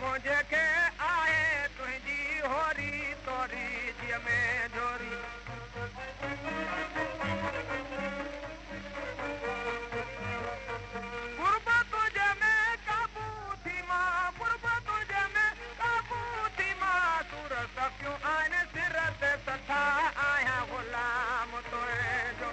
मुझे के आए तुझी होरी तोरी जी में झोरी गुरबा तुझे में काबू थी मां गुरबा तुझे में काबू थी मां तुर सकियूं आहिनि सिर ते सथा आहियां ग़ुलाम तुंहिंजो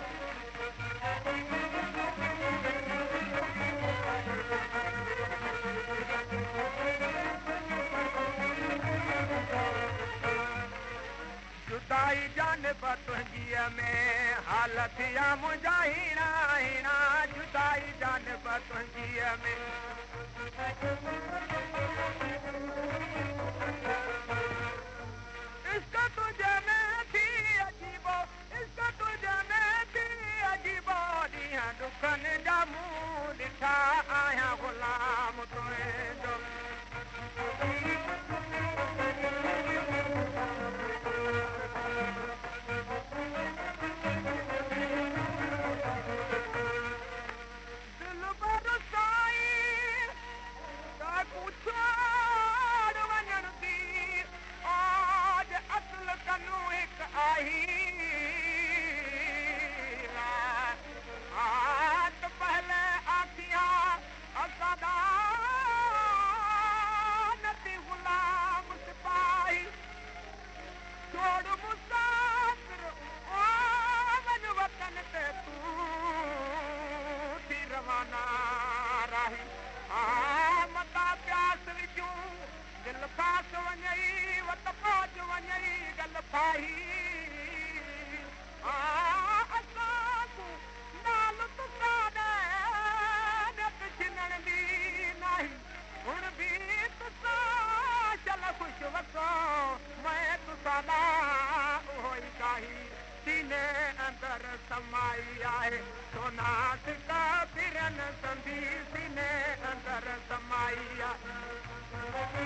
जुदाई जानब तुंहिंजीअ में हालत या मुंहिंजा हीणा हीणा जुदाई जानब तुंहिंजीअ में इश्क तुंहिंजे में थी अजीबो इश्क तुंहिंजे में थी अजीबो ॾींहं ॾुखनि जा मूं ॾिठा आहियां ग़ुलाम तुंहिंजो पहले आखिया असदा नती गुलाम सिपाही छोड़ मुसाफिर वञ वतन ते तूं थी रवाना राही मता प्यास विझूं दिल फास वञई वत फौज वञई गल फाही मैं तुसां उहो ई काही सीने अंदर समाई आहे सोना सिका फिरन संधी सीने अंदर समाई आहे